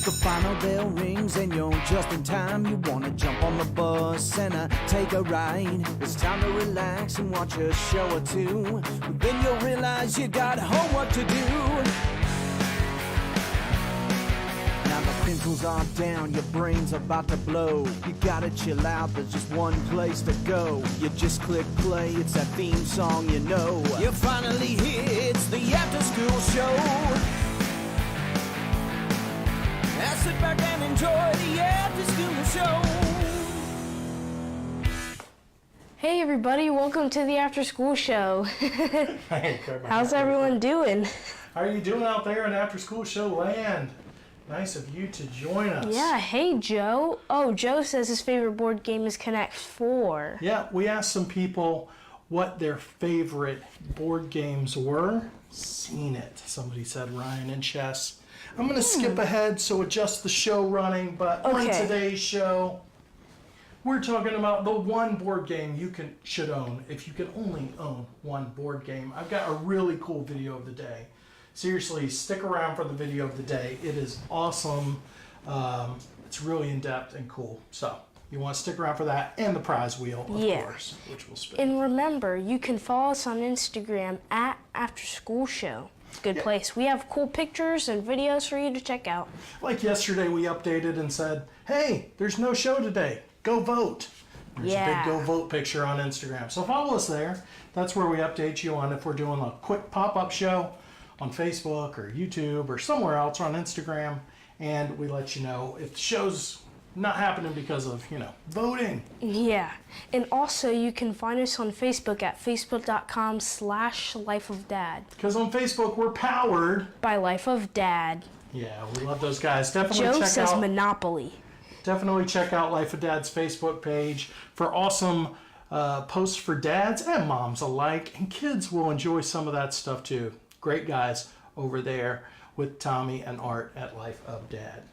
The final bell rings and you're just in time. You wanna jump on the bus and take a ride. It's time to relax and watch a show or two. But then you'll realize you got homework to do. Now the pencils are down, your brain's about to blow. You gotta chill out, there's just one place to go. You just click play, it's that theme song you know. You're finally here, it's the after school show. Now sit back and enjoy the after school show. Hey everybody, welcome to the after school show. Hey, How's everyone doing? How are you doing out there in after school show land? Nice of you to join us. Yeah, hey Joe. Oh, Joe says his favorite board game is Connect 4. Yeah, we asked some people what their favorite board games were. Seen it. Somebody said Ryan and chess. I'm going to skip ahead, so adjust the show running, but on today's show, we're talking about the one board game you should own if you can only own one board game. I've got a really cool video of the day. Seriously, stick around for the video of the day. It is awesome. It's really in-depth and cool. So you want to stick around for that and the prize wheel, of course, which we'll spin. And remember, you can follow us on Instagram at After School Show. It's a good place. We have cool pictures and videos for you to check out. Like yesterday, we updated and said, hey, there's no show today. Go vote. There's a big go vote picture on Instagram. So follow us there. That's where we update you on if we're doing a quick pop-up show on Facebook or YouTube or somewhere else or on Instagram. And we let you know if the show's not happening because of, voting. Yeah. And also, you can find us on Facebook at facebook.com/lifeofdad. Because on Facebook, we're powered by Life of Dad. Yeah, we love those guys. Definitely Joe check says out Monopoly. Definitely check out Life of Dad's Facebook page for awesome posts for dads and moms alike. And kids will enjoy some of that stuff too. Great guys over there with Tommy and Art at Life of Dad.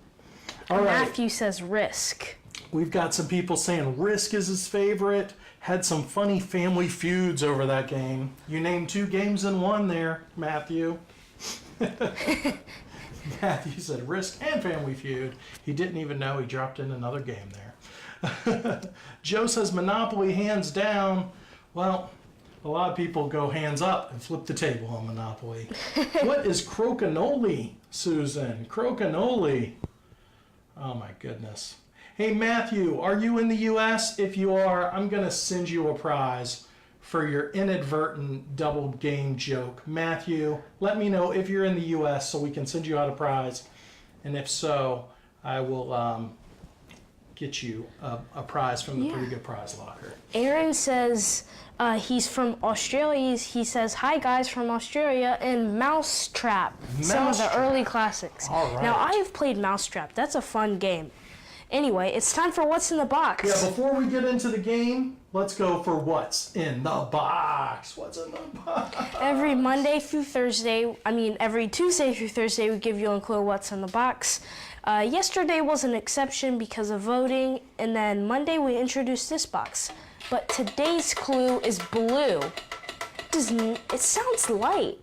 All right. Matthew says Risk. We've got some people saying Risk is his favorite. Had some funny family feuds over that game. You named 2 games in one there, Matthew. Matthew said Risk and Family Feud. He didn't even know he dropped in another game there. Joe says Monopoly hands down. Well, a lot of people go hands up and flip the table on Monopoly. What is crokinole, Susan? Crokinole. Oh my goodness. Hey Matthew, are you in the U.S.? If you are, I'm going to send you a prize for your inadvertent double game joke. Matthew, let me know if you're in the U.S. so we can send you out a prize. And if so, I will get you a prize from the Pretty Good Prize Locker. Aaron says he's from Australia. He says, hi guys from Australia, and Mousetrap. Some of the early classics. All right. Now, I have played Mousetrap. That's a fun game. Anyway, it's time for What's in the Box. Yeah, before we get into the game, let's go for What's in the Box. What's in the box? Every Tuesday through Thursday, we give you a clue what's in the box. Yesterday was an exception because of voting, and then Monday we introduced this box. But today's clue is blue. It sounds light.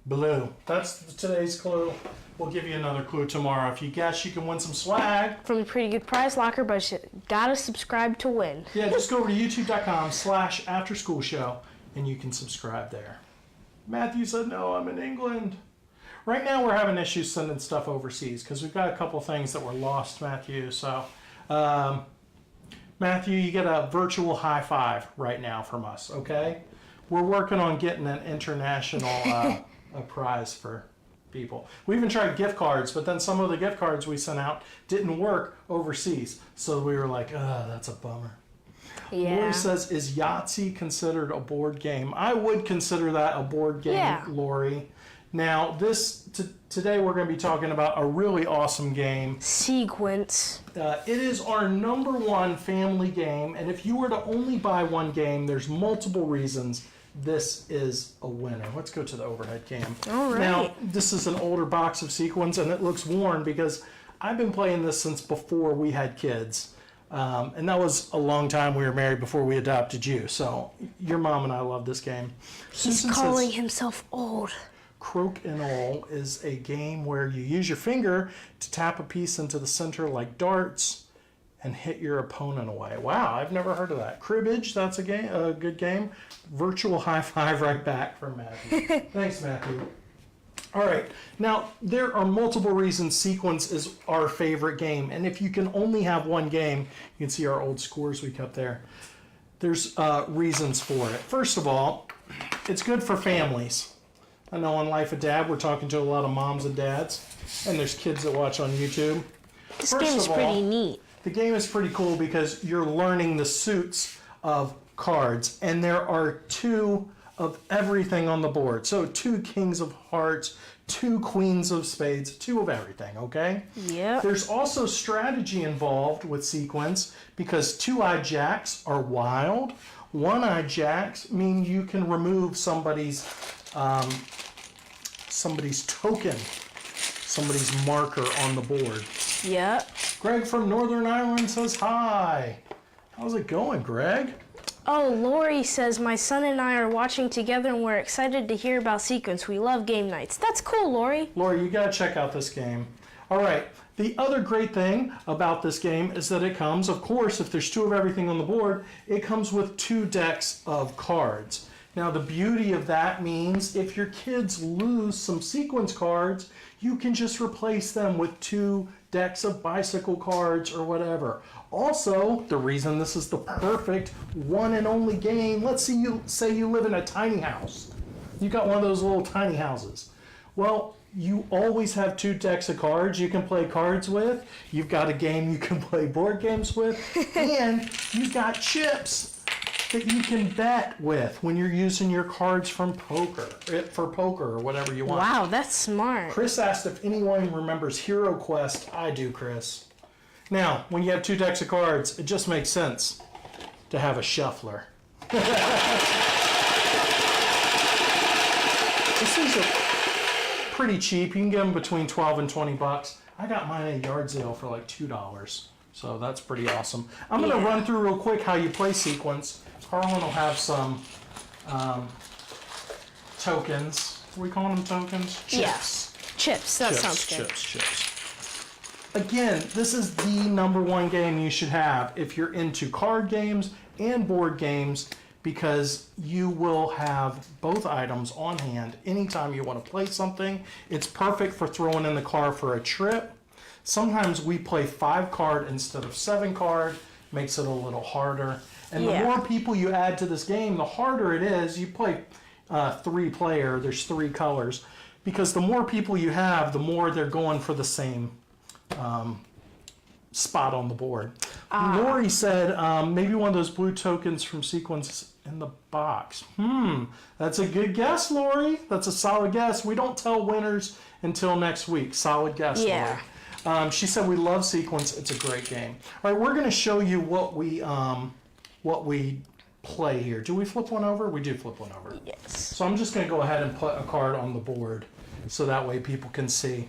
Blue. That's today's clue. We'll give you another clue tomorrow. If you guess, you can win some swag. From the Pretty Good Prize Locker, but you gotta subscribe to win. Yeah, just go over to youtube.com/afterschoolshow and you can subscribe there. Matthew said, no, I'm in England. Right now we're having issues sending stuff overseas because we've got a couple things that were lost, Matthew. So, Matthew, you get a virtual high five right now from us, okay? We're working on getting an international a prize for people. We even tried gift cards, but then some of the gift cards we sent out didn't work overseas. So we were like, that's a bummer. Yeah. Lori says, is Yahtzee considered a board game? I would consider that a board game, Lori. Now, today we're going to be talking about a really awesome game. Sequence. It is our #1 family game, and if you were to only buy one game, there's multiple reasons this is a winner. Let's go to the overhead cam. All right. Now, this is an older box of Sequence, and it looks worn because I've been playing this since before we had kids. And that was a long time we were married before we adopted you. So your mom and I love this game. He's calling himself old. Crokinole is a game where you use your finger to tap a piece into the center like darts and hit your opponent away. Wow, I've never heard of that. Cribbage, that's a good game. Virtual high five right back from Matthew. Thanks, Matthew. All right, now there are multiple reasons Sequence is our favorite game, and if you can only have one game, you can see our old scores we kept there. There's reasons for it. First of all, it's good for families. I know on Life of Dad, we're talking to a lot of moms and dads, and there's kids that watch on YouTube. This game is pretty neat. The game is pretty cool because you're learning the suits of cards, and there are 2 of everything on the board. So 2 kings of hearts, 2 queens of spades, 2 of everything, okay? Yep. There's also strategy involved with Sequence because 2-eyed jacks are wild. 1-eyed jacks mean you can remove somebody's token, somebody's marker on the board. Yep. Greg from Northern Ireland says hi. How's it going, Greg? Oh, Lori says, my son and I are watching together and we're excited to hear about Sequence. We love game nights. That's cool, Lori. Lori, you gotta check out this game. All right, the other great thing about this game is that it comes, of course, if there's 2 of everything on the board, it comes with 2 decks of cards. Now, the beauty of that means if your kids lose some Sequence cards, you can just replace them with 2 decks of bicycle cards or whatever. Also, the reason this is the perfect one and only game, let's say you live in a tiny house. You got one of those little tiny houses. Well, you always have 2 decks of cards you can play cards with. You've got a game you can play board games with. And you've got chips that you can bet with when you're using your cards for poker or whatever you want. Wow, that's smart. Chris asked if anyone remembers Hero Quest. I do, Chris. Now, when you have 2 decks of cards, it just makes sense to have a shuffler. This is pretty cheap. You can get them between 12 and 20 bucks. I got mine at a yard sale for like $2. So that's pretty awesome. I'm going to run through real quick how you play Sequence. Carlin will have some tokens. Are we calling them tokens? Chips. Yes. Chips. That sounds good. Chips. Again, this is the #1 game you should have if you're into card games and board games because you will have both items on hand anytime you want to play something. It's perfect for throwing in the car for a trip. Sometimes we play 5 card instead of 7 card, makes it a little harder. And the more people you add to this game, the harder it is. You play 3 player, there's 3 colors. Because the more people you have, the more they're going for the same spot on the board. Lori said maybe one of those blue tokens from Sequence in the box. That's a good guess, Lori. That's a solid guess. We don't tell winners until next week. Solid guess, Lori. She said we love Sequence. It's a great game. All right, we're going to show you what we play here. Do we flip one over? We do flip one over. Yes. So I'm just going to go ahead and put a card on the board so that way people can see.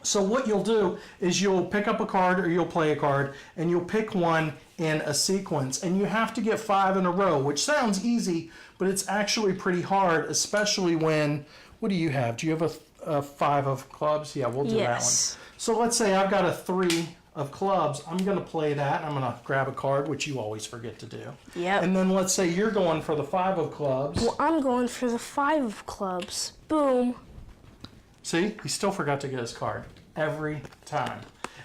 So what you'll do is you'll pick up a card or you'll play a card and you'll pick one in a sequence and you have to get 5 in a row, which sounds easy, but it's actually pretty hard, especially when, what do you have? Do you have a 5 of clubs? Yeah, we'll do that one. So let's say I've got a 3 of clubs. I'm going to play that. I'm going to grab a card, which you always forget to do. Yep. And then let's say you're going for the 5 of clubs. Well, I'm going for the 5 of clubs. Boom. See, he still forgot to get his card every time.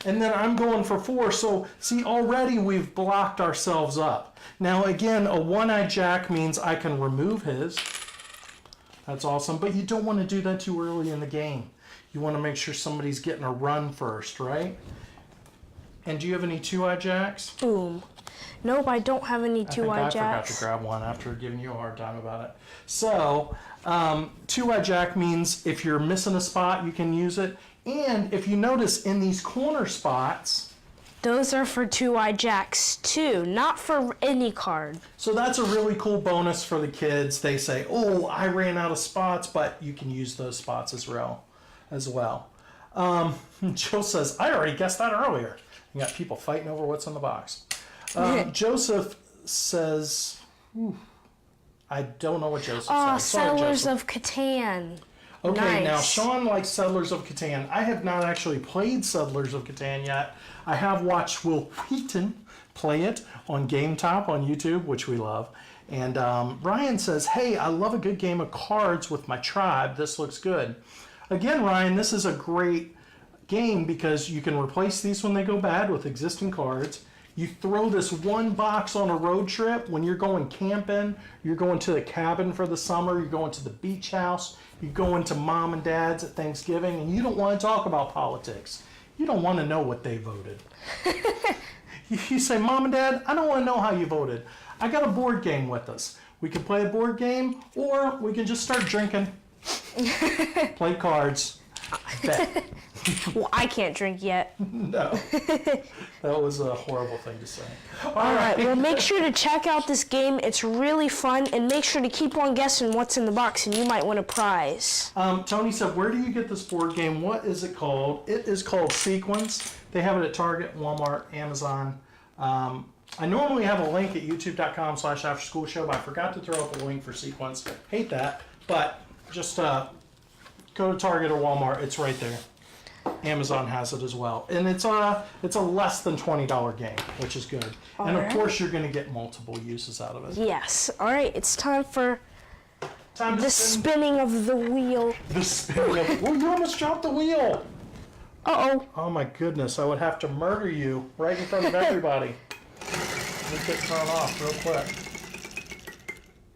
And then I'm going for 4. So see, already we've blocked ourselves up. Now again, a 1-eyed jack means I can remove his. That's awesome. But you don't want to do that too early in the game. You want to make sure somebody's getting a run first, right? And do you have any 2-eyed jacks? Boom. Nope, I don't have any 2-eyed jacks. I forgot to grab one after giving you a hard time about it. So, 2-eyed jack means if you're missing a spot, you can use it. And if you notice in these corner spots, those are for 2-eyed jacks too, not for any card. So that's a really cool bonus for the kids. They say, oh, I ran out of spots, but you can use those spots as well. Jill says, I already guessed that earlier. You got people fighting over what's in the box. Joseph says, I don't know what Joseph says. Sorry, Settlers Joseph. of Catan. Okay, now Nice. Sean likes Settlers of Catan. I have not actually played Settlers of Catan yet. I have watched Will Wheaton play it on Game Top on YouTube, which we love. And Ryan says, hey, I love a good game of cards with my tribe. This looks good. Again, Ryan, this is a great game because you can replace these when they go bad with existing cards. You throw this one box on a road trip when you're going camping, you're going to the cabin for the summer, you're going to the beach house, you're going to mom and dad's at Thanksgiving, and you don't want to talk about politics. You don't want to know what they voted. You say, Mom and Dad, I don't want to know how you voted. I got a board game with us. We can play a board game, or we can just start drinking, play cards, bet. Well, I can't drink yet. No, that was a horrible thing to say. All right, well, make sure to check out this game. It's really fun, and make sure to keep on guessing what's in the box, and you might win a prize. Tony said, where do you get this board game? What is it called? It is called Sequence. They have it at Target, Walmart, Amazon. I normally have a link at youtube.com/afterschoolshow, but I forgot to throw up a link for Sequence. Hate that, but just go to Target or Walmart. It's right there. Amazon has it as well, and it's a less than $20 game, which is good. And of course, you're going to get multiple uses out of it. Yes. All right, it's time for Time to the spin spinning of the wheel. the spinning of. Oh, you almost dropped the wheel. Uh-oh. Oh my goodness! I would have to murder you right in front of everybody. Let me get thrown off real quick.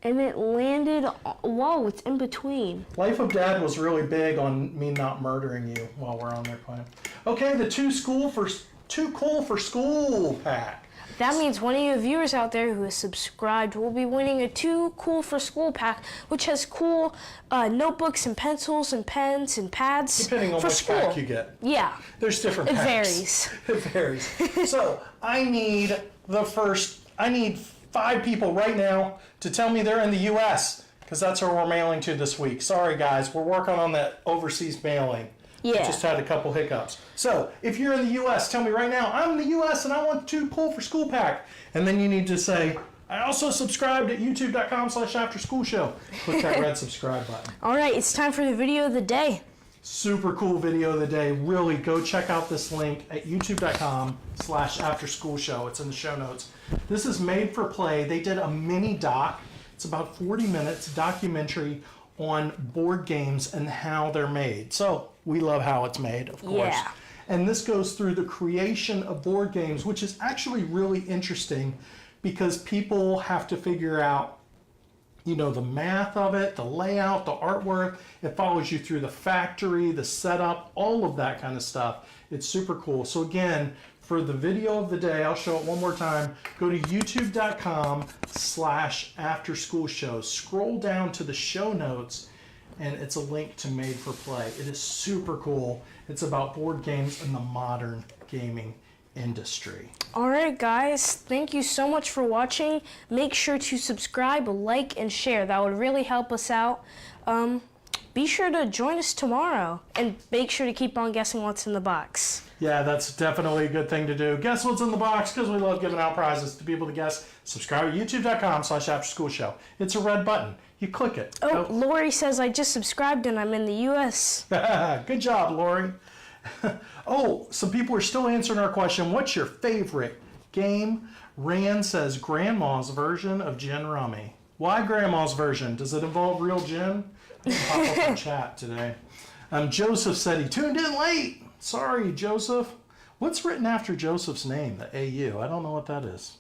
And it landed. Whoa, it's in between. Life of Dad was really big on me not murdering you while we're on there playing. Okay, the Too Cool for School pack. That means one of you viewers out there who is subscribed will be winning a Too Cool for School pack, which has cool notebooks and pencils and pens and pads Depending on for which school. pack you get. Yeah, There's different it packs. varies. It varies. So I need 5 people right now to tell me they're in the U.S. because that's where we're mailing to this week. Sorry guys, we're working on that overseas mailing. Yeah. Just had a couple hiccups. So if you're in the U.S., tell me right now, I'm in the U.S. and I want Too Cool for School pack. And then you need to say, I also subscribed at youtube.com/afterschoolshow. Click that red subscribe button. All right, it's time for the video of the day. Super cool video of the day. Really, go check out this link at youtube.com/afterschoolshow. It's in the show notes. This is Made for Play. They did a mini doc. It's about 40 minutes documentary on board games and how they're made. So we love how it's made, of course. Yeah. And this goes through the creation of board games, which is actually really interesting because people have to figure out, you know, the math of it, the layout, the artwork. It follows you through the factory, the setup, all of that kind of stuff. It's super cool. So again, for the video of the day, I'll show it one more time. Go to youtube.com/afterschoolshow. Scroll down to the show notes and it's a link to Made for Play. It is super cool. It's about board games in the modern gaming industry. All right, guys, thank you so much for watching. Make sure to subscribe, like, and share. That would really help us out. Be sure to join us tomorrow, and make sure to keep on guessing what's in the box. Yeah, that's definitely a good thing to do. Guess what's in the box, because we love giving out prizes to people to guess. Subscribe to youtube.com/afterschoolshow. It's a red button. You click it. Oh, Lori says I just subscribed and I'm in the U.S. Good job, Lori. Oh, some people are still answering our question. What your favorite game? Rand says Grandma's version of Gin Rummy. Why Grandma's version? Does it involve real gin? Pop up in chat today. Joseph said he tuned in late. Sorry, Joseph. What's written after Joseph's name? The AU. I don't know what that is.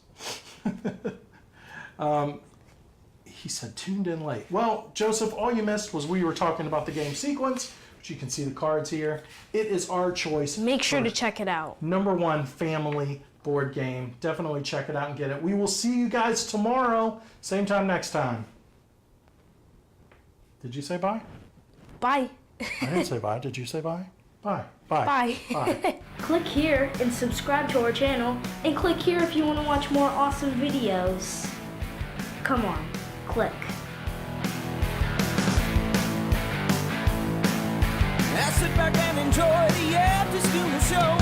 He said tuned in late. Well, Joseph, all you missed was we were talking about the game Sequence, which you can see the cards here. It is our choice. Make sure to for check it out. #1 family board game. Definitely check it out and get it. We will see you guys tomorrow, same time next time. Did you say bye? Bye. I didn't say bye. Did you say bye? Bye. Bye. Bye. Bye. Click here and subscribe to our channel, and click here if you want to watch more awesome videos. Come on, click. Now sit back and enjoy the after school show.